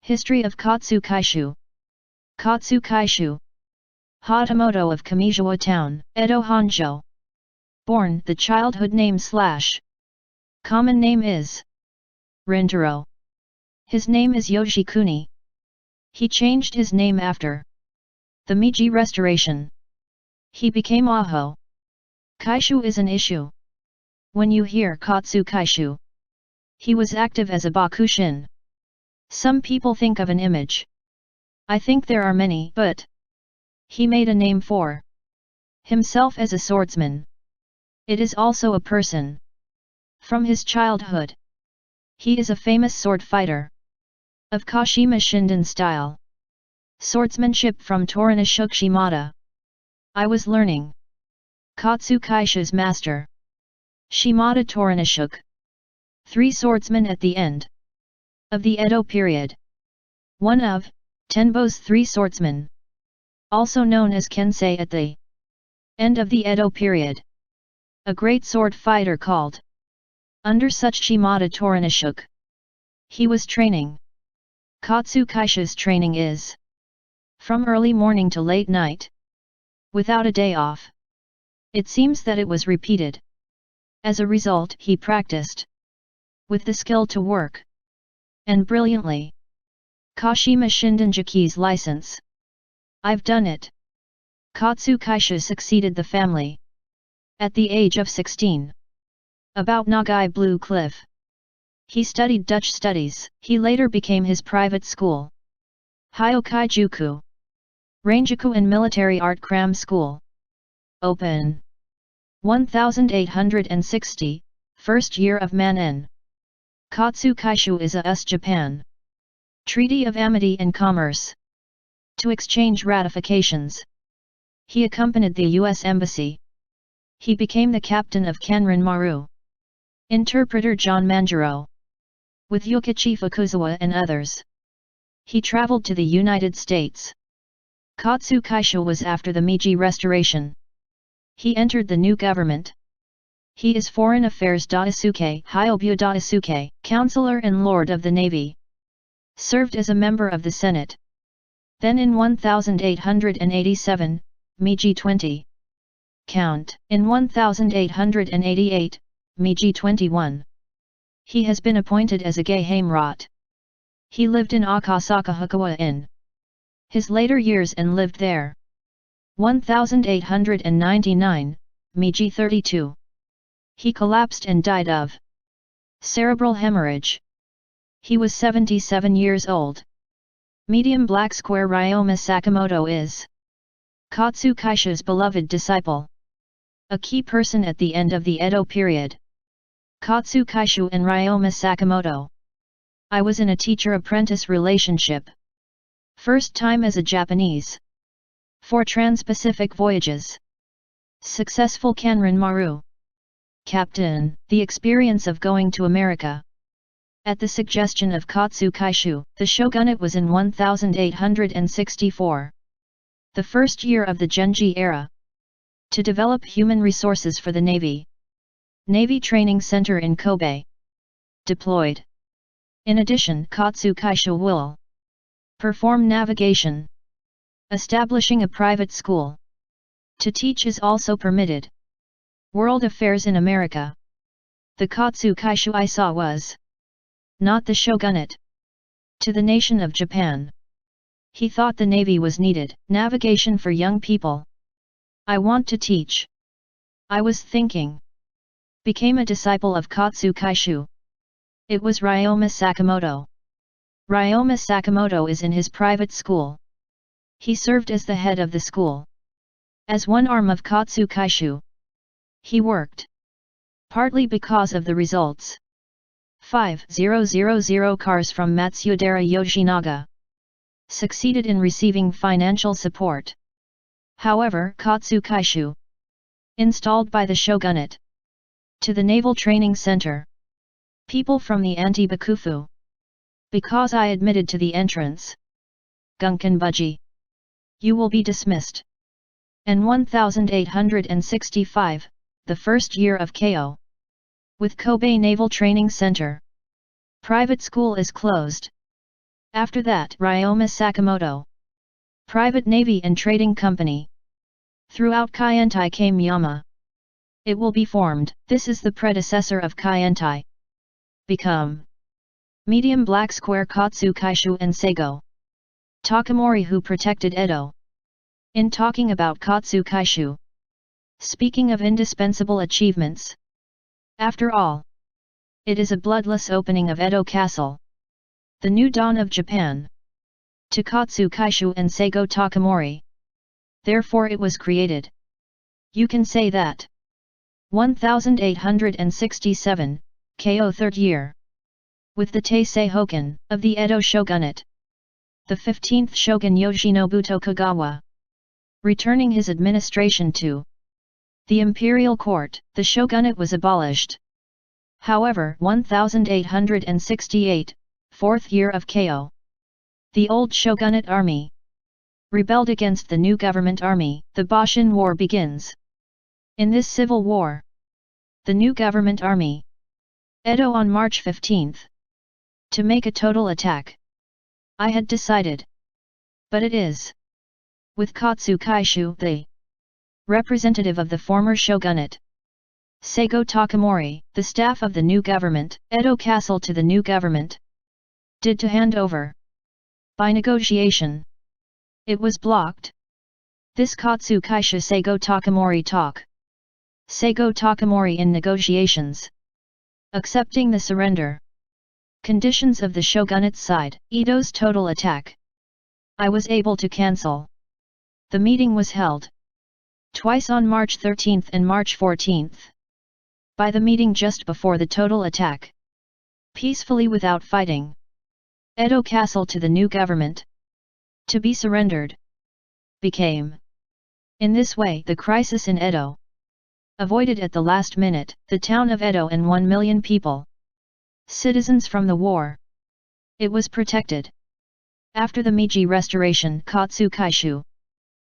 History of Katsu-kaishu. Katsu-kaishu. Hatamoto of Kamizawa Town, Edo Honjo. Born, the childhood name / common name is Rintaro. His name is Yoshikuni. He changed his name after the Meiji Restoration. He became Aho. Kaishu is an issue. When you hear Katsu-kaishu, he was active as a bakushin. Some people think of an image. I think there are many, but he made a name for himself as a swordsman. It is also a person. From his childhood, he is a famous sword fighter of Kashima Shinden style. Swordsmanship from Toranishuk Shimada. I was learning Katsu-kaishu's master, Shimada Toranishuk. 3 swordsmen at the end of the Edo period. One of Tenbo's 3 swordsmen, also known as Kensei at the end of the Edo period. A great sword fighter called under such Shimada Toranishuk. He was training. Katsu-kaishu's training is from early morning to late night, without a day off. It seems that it was repeated. As a result, he practiced with the skill to work, and brilliantly. Kashima Shindenjaki's license. I've done it. Katsu-kaishu succeeded the family at the age of 16. About Nagai Blue Cliff. He studied Dutch studies. He later became his private school, Hyokai-juku, Ranjaku and Military Art Cram School. Open. 1860, first year of Manen. Katsu-kaishu is a US Japan Treaty of Amity and Commerce. To exchange ratifications, he accompanied the U.S. Embassy. He became the captain of Kanran Maru. Interpreter John Manjiro. With Yukichi Fukuzawa and others, he traveled to the United States. Katsu-kaishu was after the Meiji Restoration. He entered the new government. He is Foreign Affairs Daisuke, Hyobyu Daisuke, Counselor and Lord of the Navy. Served as a member of the Senate. Then in 1887, Meiji 20. Count. In 1888, Meiji 21. He has been appointed as a Geheimrat. He lived in Akasaka Hukawa in his later years and lived there. 1899, Meiji 32. He collapsed and died of cerebral hemorrhage. He was 77 years old. Medium black square Ryoma Sakamoto is Katsu-kaishu's beloved disciple. A key person at the end of the Edo period. Katsu-kaishu and Ryoma Sakamoto. I was in a teacher-apprentice relationship. First time as a Japanese. 4 trans-Pacific voyages. Successful Kanran Maru. Captain, the experience of going to America. At the suggestion of Katsu-kaishu, the shogunate was in 1864. The first year of the Genji era. To develop human resources for the Navy. Navy Training Center in Kobe. Deployed. In addition, Katsu-kaishu will perform navigation. Establishing a private school to teach is also permitted. World affairs in America. The Katsu-kaishu I saw was not the shogunate. To the nation of Japan. He thought the Navy was needed, navigation for young people. I want to teach. I was thinking. Became a disciple of Katsu-kaishu. It was Ryoma Sakamoto. Ryoma Sakamoto is in his private school. He served as the head of the school. As one arm of Katsu-kaishu. He worked. Partly because of the results. 5000 cars from Matsudera Yoshinaga. Succeeded in receiving financial support. However, Katsu-kaishu installed by the shogunate to the Naval Training Center. People from the anti-Bakufu. Because I admitted to the entrance. Gunkan-buji. You will be dismissed. And 1865, the first year of KO. With Kobe Naval Training Center. Private school is closed. After that, Ryoma Sakamoto. Private Navy and Trading Company. Throughout Kaientai came Yama. It will be formed, this is the predecessor of Kaientai. Become. Medium black square Katsu-kaishu and Seigo. Takamori who protected Edo. In talking about Katsu-kaishu. Speaking of indispensable achievements. After all. It is a bloodless opening of Edo Castle. The new dawn of Japan. To Katsu-kaishu and Seigo Takamori. Therefore it was created. You can say that. 1867, KO 3rd year. With the Teisei Hoken, of the Edo Shogunate. The 15th Shogun Yoshinobu Tokugawa. Returning his administration to the imperial court, the shogunate was abolished. However, 1868, 4th year of KO. The old shogunate army rebelled against the new government army, the Boshin War begins. In this civil war, the new government army, Edo on March 15th, to make a total attack. I had decided. But it is. With Katsu-kaishu, the representative of the former shogunate, Seigo Takamori, the staff of the new government, Edo Castle to the new government, did to hand over. By negotiation. It was blocked. This Katsu-kaishu Seigo Takamori talk. Seigo Takamori in negotiations. Accepting the surrender. Conditions of the shogunate's side, Edo's total attack. I was able to cancel. The meeting was held. Twice on March 13th and March 14th. By the meeting just before the total attack. Peacefully without fighting. Edo Castle to the new government. To be surrendered. Became. In this way the crisis in Edo. Avoided at the last minute, the town of Edo and 1 million people. Citizens from the war. It was protected. After the Meiji Restoration Katsu-kaishu.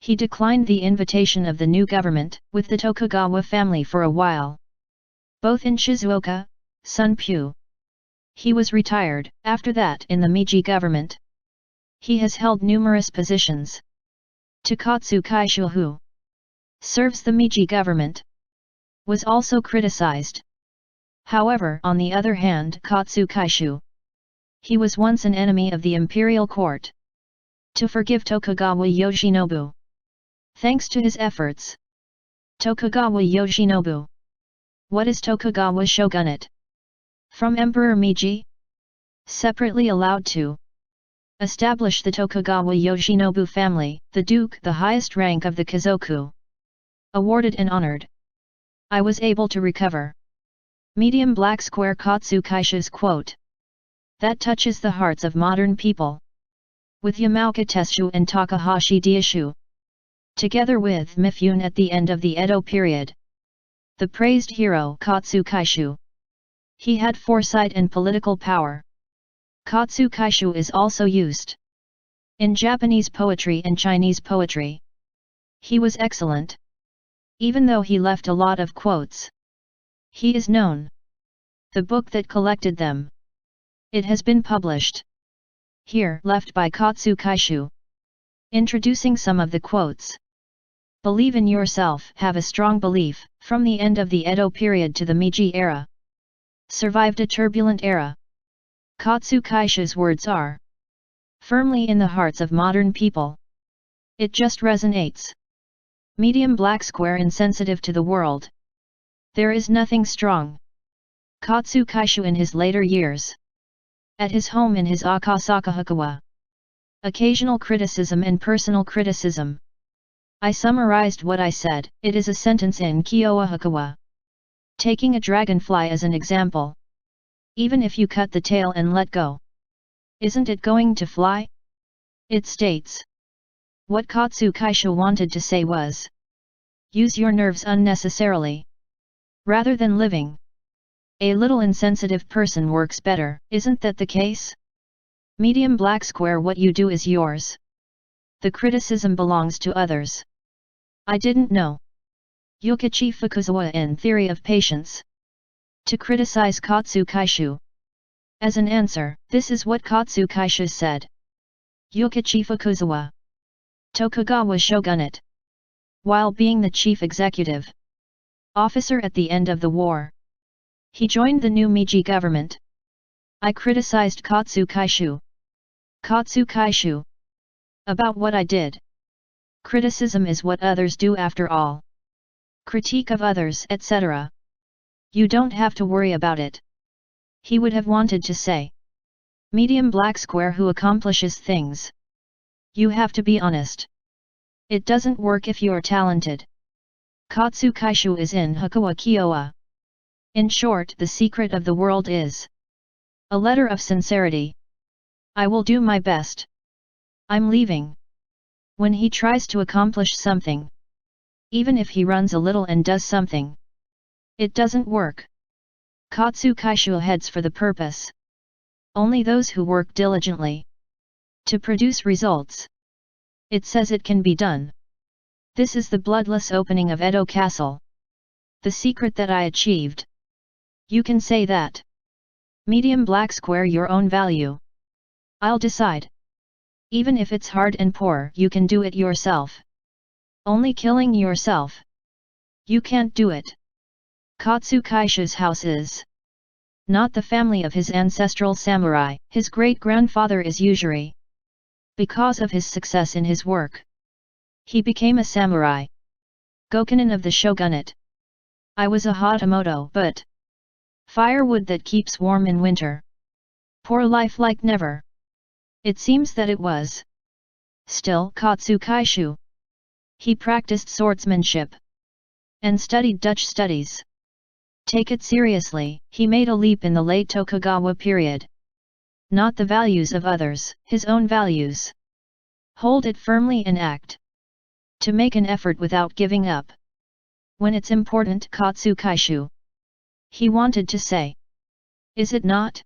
He declined the invitation of the new government, with the Tokugawa family for a while. Both in Shizuoka, Sunpyu. He was retired, after that in the Meiji government. He has held numerous positions. To Katsu-kaishu who serves the Meiji government. Was also criticized. However, on the other hand, Katsu-kaishu. He was once an enemy of the imperial court. To forgive Tokugawa Yoshinobu. Thanks to his efforts. Tokugawa Yoshinobu. What is Tokugawa shogunate? From Emperor Meiji? Separately allowed to establish the Tokugawa Yoshinobu family, the duke, the highest rank of the Kazoku. Awarded and honored. I was able to recover. Medium black square Katsu-kaishu's quote. That touches the hearts of modern people. With Yamaoka Tesshu and Takahashi Daishu. Together with Mifune at the end of the Edo period. The praised hero Katsu-kaishu. He had foresight and political power. Katsu-kaishu is also used in Japanese poetry and Chinese poetry. He was excellent. Even though he left a lot of quotes. He is known. The book that collected them. It has been published. Here, left by Katsu-kaishu. Introducing some of the quotes. Believe in yourself, have a strong belief, from the end of the Edo period to the Meiji era. Survived a turbulent era. Katsu-kaishu's words are firmly in the hearts of modern people. It just resonates. Medium black square insensitive to the world. There is nothing strong. Katsu-kaishu in his later years. At his home in his Akasaka Hukawa. Occasional criticism and personal criticism. I summarized what I said, it is a sentence in Kyowa Hukawa. Taking a dragonfly as an example. Even if you cut the tail and let go. Isn't it going to fly? It states. What Katsu-kaishu wanted to say was. Use your nerves unnecessarily. Rather than living. A little insensitive person works better, isn't that the case? Medium black square what you do is yours. The criticism belongs to others. I didn't know. Yokichi Fukuzawa in Theory of Patience. To criticize Katsu-kaishu. As an answer, this is what Katsu-kaishu said. Yokichi Fukuzawa. Tokugawa shogunate. While being the chief executive officer at the end of the war, he joined the new Meiji government. I criticized Katsu-kaishu. Katsu-kaishu. About what I did. Criticism is what others do after all. Critique of others, etc. You don't have to worry about it. He would have wanted to say. Medium black square who accomplishes things. You have to be honest. It doesn't work if you're talented. Katsu-kaishu is in Hakuwa Kyowa. In short, the secret of the world is a letter of sincerity. I will do my best. I'm leaving. When he tries to accomplish something, even if he runs a little and does something, it doesn't work. Katsu-kaishu heads for the purpose. Only those who work diligently to produce results. It says it can be done. This is the bloodless opening of Edo Castle. The secret that I achieved. You can say that. Medium black square your own value. I'll decide. Even if it's hard and poor, you can do it yourself. Only killing yourself. You can't do it. Katsu-kaishu's house is not the family of his ancestral samurai. His great-grandfather is Yujiri. Because of his success in his work, he became a samurai. Gokunin of the shogunate. I was a Hatamoto, but firewood that keeps warm in winter. Poor life like never. It seems that it was. Still Katsu-kaishu. He practiced swordsmanship and studied Dutch studies. Take it seriously, he made a leap in the late Tokugawa period. Not the values of others, his own values. Hold it firmly and act. To make an effort without giving up. When it's important, Katsu-kaishu. He wanted to say. Is it not?